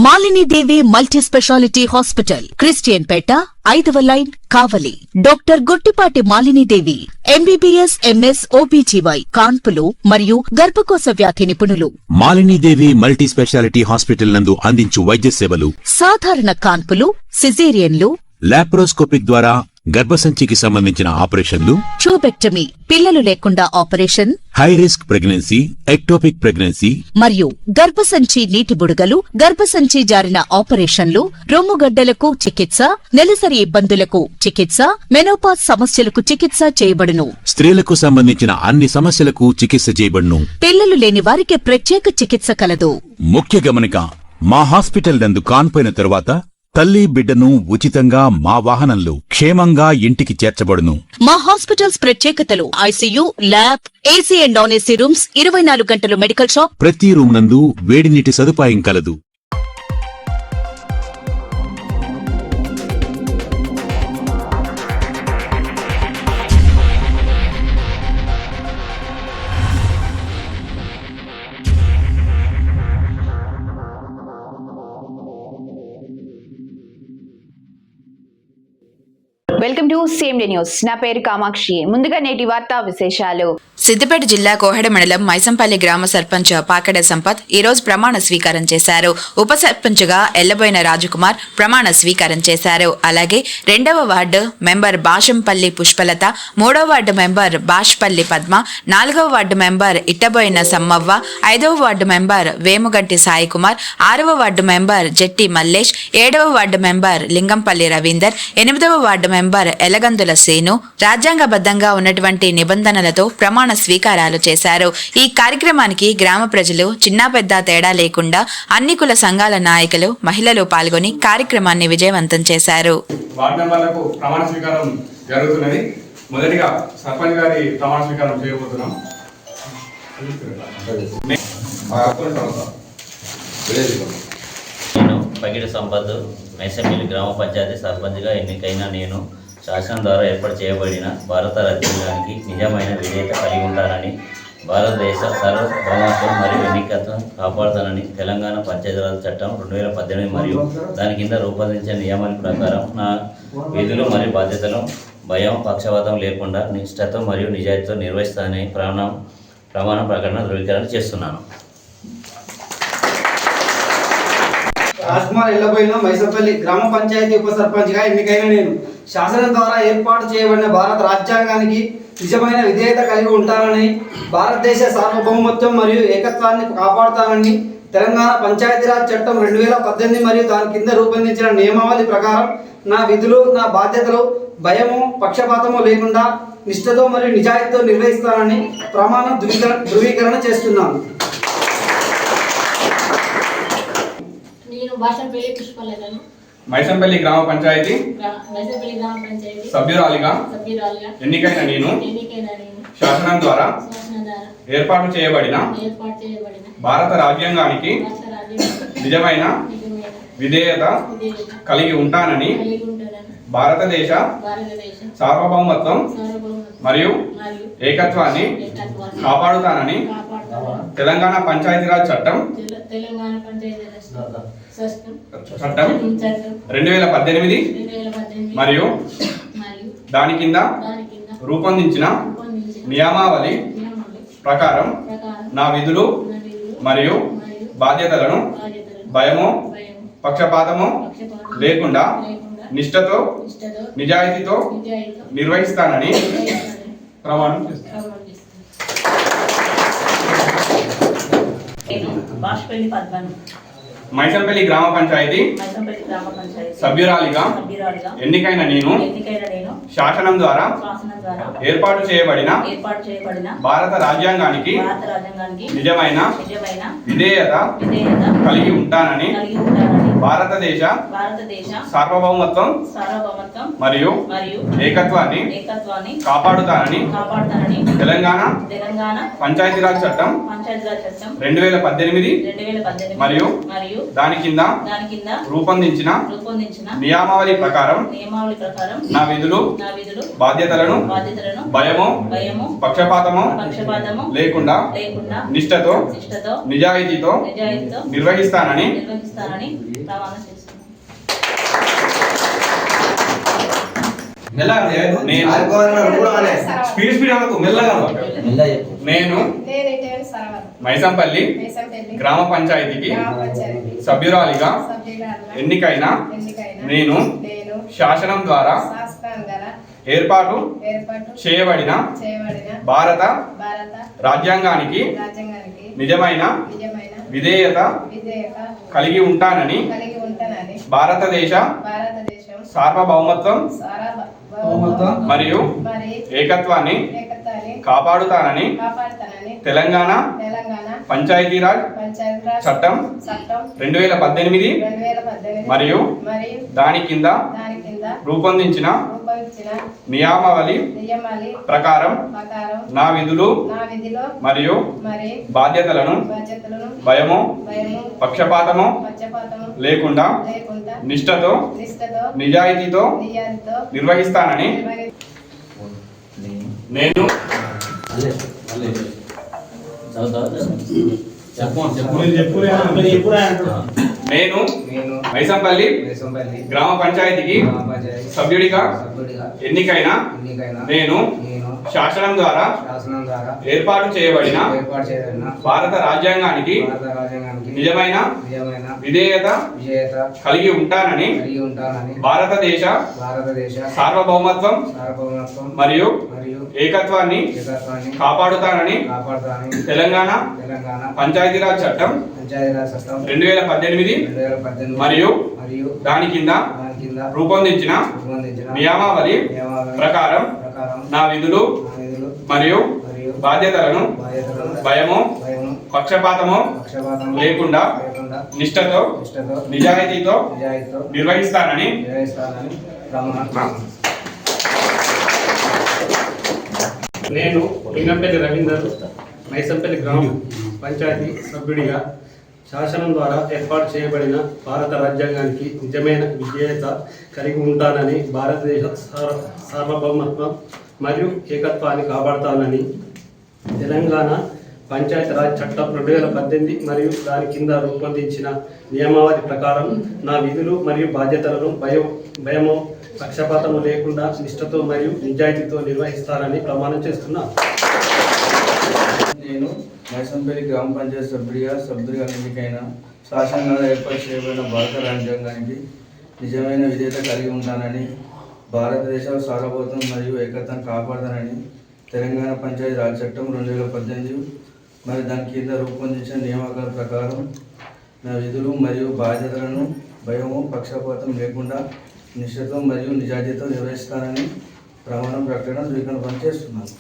మాలిని దేవి multi speciality hospital, Christian పేట, 5వ line, కావలి. Doctor Guttipati Malini దేవి MBBS, MS, OBGY, కాన్పులు మరియు గర్భకోశ వ్యాధి నిపుణులు. మాలిని దేవి మల్టీ స్పెషాలిటీ హాస్పిటల్ నందు అందించు వైద్య సేవలు: సాధారణ కాన్పులు, సిజేరియన్లు, లాప్రోస్కోపిక్ ద్వారా గర్భసంచికి సంబంధించిన ఆపరేషన్లు, ట్యూబెక్టమీ, పిల్లలు లేకుండా operation, high risk pregnancy, ectopic pregnancy మరియు గర్భసంచి నీటి బుడగలు, గర్భసంచి జారిన ఆపరేషన్లు, రొమ్ముగడ్డలకు చికిత్స, నెలసరి ఇబ్బందులకు చికిత్స, మెనోపాజ్ సమస్యలకు చికిత్స చేయబడును. స్త్రీలకు సంబంధించిన అన్ని సమస్యలకు చికిత్స చేయబడును. పిల్లలు లేని వారికి ప్రత్యేక చికిత్స కలదు. ముఖ్య గమనిక: మా హాస్పిటల్ నందు కాన్పోయిన తరువాత తల్లి బిడ్డను ఉచితంగా మా వాహనంలో క్షేమంగా ఇంటికి చేర్చబడును. మా హాస్పిటల్స్ ప్రత్యేకతలు: ICU, lab, AC and non AC rooms, 24 గంటలు మెడికల్ షాప్, ప్రతి రూమ్ నందు వేడి నీటి సదుపాయం కలదు. Welcome to CMD news. నా పేరు కామాక్షి. ముందుగా నేటి వార్తా విశేషాలు. సిద్దిపేట జిల్లా కోహెడ మండలం మైసంపల్లి గ్రామ సర్పంచ్ పాకడ సంపత్ ఈ రోజు ప్రమాణ స్వీకారం చేశారు. ఉప సర్పంచ్గా ఎల్లబోయిన రాజకుమార్ ప్రమాణ స్వీకారం చేశారు. అలాగే 2వ వార్డు మెంబర్ బాషంపల్లి పుష్పలత, 3వ వార్డు మెంబర్ బాష్పల్లి పద్మ, 4వ వార్డు మెంబర్ ఇట్టబోయిన సమ్మవ్వ, 5వ వార్డు మెంబర్ వేముగంటి సాయికుమార్, 6వ వార్డు మెంబర్ జెట్టి మల్లేష్, 7వ వార్డు మెంబర్ లింగంపల్లి రవీందర్, 8వ వార్డు మెంబర్ ఎలగందుల సేను రాజ్యాంగబద్ధంగా ఉన్నటువంటి నిబంధనలతో ప్రమాణ స్వీకారాలు చేశారు. ఈ కార్యక్రమానికి గ్రామ ప్రజలు చిన్నా పెద్ద తేడా లేకుండా అన్ని కుల సంఘాల నాయకులు, మహిళలు పాల్గొని కార్యక్రమాన్ని విజయవంతం చేశారు. వార్డు మెంబర్లకు ప్రమాణ స్వీకారం జరుగుతున్నది. మొదటిగా సర్పంచ్ గారి ప్రమాణ స్వీకారం చేయబోతున్నాం. నేను పగిడి సంపత్ మైసంపల్లి గ్రామ పంచాయతీ సర్పంచ్గా ఎన్నికైన నేను శాసనం ద్వారా ఏర్పాటు చేయబడిన భారత రాజ్యాంగానికి నిజమైన విధేయత కలిగి ఉంటానని, భారతదేశ సార్వభౌమత్వం మరియు ఎన్నికలను కాపాడుతానని, తెలంగాణ పంచాయతీరాజ్ చట్టం 2018 మరియు దాని కింద రూపొందించిన నియమాల ప్రకారం నా విధులు మరియు బాధ్యతలను భయం, పక్షపాతం లేకుండా నిష్ఠతో మరియు నిజాయితీతో నిర్వహిస్తానని ప్రమాణ ప్రకటన ధృవీకరణ చేస్తున్నాను. రాజకుమార్ ఎల్లబోయిన మైసంపల్లి గ్రామ పంచాయతీ ఉప సర్పంచ్గా ఎన్నికైన నేను శాసనం ద్వారా ఏర్పాటు చేయబడిన భారత రాజ్యాంగానికి నిజమైన విధేయత కలిగి ఉంటానని, భారతదేశ సార్వభౌమత్వం మరియు ఏకత్వాన్ని కాపాడుతానని, తెలంగాణ పంచాయతీరాజ్ చట్టం 2018 మరియు దాని కింద రూపొందించిన నియమావళి ప్రకారం నా విధులు, నా బాధ్యతలు భయము, పక్షపాతము లేకుండా నిష్ఠతో మరియు నిజాయితీతో నిర్వహిస్తానని ప్రమాణ ధృవీకరణ చేస్తున్నాను. మైసంపల్లి గ్రామ పంచాయతీ సభ్యురాలిగా ఎన్నికైన నేను శాసనం ద్వారా ఏర్పాటు చేయబడిన భారత రాజ్యాంగానికి నిజమైన విధేయత కలిగి ఉంటానని, భారతదేశ సార్వభౌమత్వం మరియు ఏకత్వాన్ని కాపాడుతానని, తెలంగాణ పంచాయతీరాజ్ చట్టం 2018 మరియు దాని కింద రూపొందించిన నియమావళి ప్రకారం నా విధులు మరియు బాధ్యతలను భయము, పక్షపాతము లేకుండా నిష్ఠతో నిజాయితీతో నిర్వహిస్తానని ప్రమాణం చేస్తాను. మైసంపల్లి గ్రామ పంచాయతీ సభ్యురాలిగా ఎన్నికైన నేను శాసనం ద్వారా ఏర్పాటు చేయబడిన భారత రాజ్యాంగానికి నిజమైన విధేయత కలిగి ఉంటానని, భారతదేశ సార్వభౌమత్వం మరియు ఏకత్వాన్ని కాపాడుతానని, తెలంగాణ పంచాయతీరాజ్ చట్టం 2018 మరియు దాని కింద రూపొందించిన నియమావళి ప్రకారం నా విధులు బాధ్యతలను భయము పక్షపాతము లేకుండా నిష్ఠతో నిజాయితీతో నిర్వహిస్తానని నేను మైసంపల్లి గ్రామ పంచాయతీకి సభ్యురాలిగా ఎన్నికైన నేను శాసనం ద్వారా ఏర్పాటు చేయబడిన భారత రాజ్యాంగానికి నిజమైన విధేయత కలిగి ఉంటానని భారతదేశ సార్వభౌమత్వం మరియు ఏకత్వాన్ని కాపాడుతానని తెలంగాణ పంచాయతీరాజ్ చట్టం 2018 మరియు దాని కింద రూపొందించిన నియమావళి ప్రకారం నా విధులు మరియు బాధ్యతలను భయము పక్షపాతము లేకుండా నిష్ఠతో నిజాయితీతో నిర్వహిస్తానని నేను నేను మైసంపల్లి గ్రామ పంచాయతీకి సభ్యుడిగా ఎన్నికైన నేను శాసనం ద్వారా ఏర్పాటు చేయబడిన భారత రాజ్యాంగానికి నిజమైన విధేయత కలిగి ఉంటానని భారతదేశ సార్వభౌమత్వం మరియు ఏకత్వాన్ని కాపాడుతానని తెలంగాణ పంచాయతీరాజ్ చట్టం 2018 మరియు దాని కింద రూపొందించిన నియమావళి ప్రకారం నా విధులు మరియు బాధ్యతలను భయము పక్షపాతము లేకుండా నిష్ఠతో నిజాయితీతో నిర్వహిస్తానని నేను లింగంపల్లి రవీందర్ మైసంపల్లి గ్రామ పంచాయతీ సభ్యుడిగా శాసనం ద్వారా ఏర్పాటు చేయబడిన భారత రాజ్యాంగానికి నిజమైన విధేయత కలిగి ఉంటానని భారతదేశ సార్వభౌమత్వం మరియు ఏకత్వాన్ని కాపాడుతానని తెలంగాణ పంచాయతీరాజ్ చట్టం 2018 మరియు దాని కింద రూపొందించిన నియమావళి ప్రకారం నా విధులు మరియు బాధ్యతలను భయము పక్షపాతము లేకుండా నిష్ఠతో మరియు నిజాయితీతో నిర్వహిస్తానని ప్రమాణం చేస్తున్నాను. నేను మైసంపల్లి గ్రామ పంచాయతీ సభ్యుడిగా ఎన్నికైన శాసనం ద్వారా ఏర్పాటు చేయబడిన భారత రాజ్యాంగానికి నిజమైన విధేయత కలిగి ఉంటానని భారతదేశ సార్వభౌమత్వం మరియు ఏకత్వాన్ని కాపాడతానని తెలంగాణ పంచాయతీ రాజ్ చట్టం 2018 మరియు దాని కింద రూపొందించిన నియామకాల ప్రకారం నా విధులు మరియు బాధ్యతలను భయము పక్షపాతం లేకుండా నిష్ఠతో మరియు నిజాయితీతో నిర్వహిస్తానని ప్రకటన స్వీకరణ చేస్తున్నాను.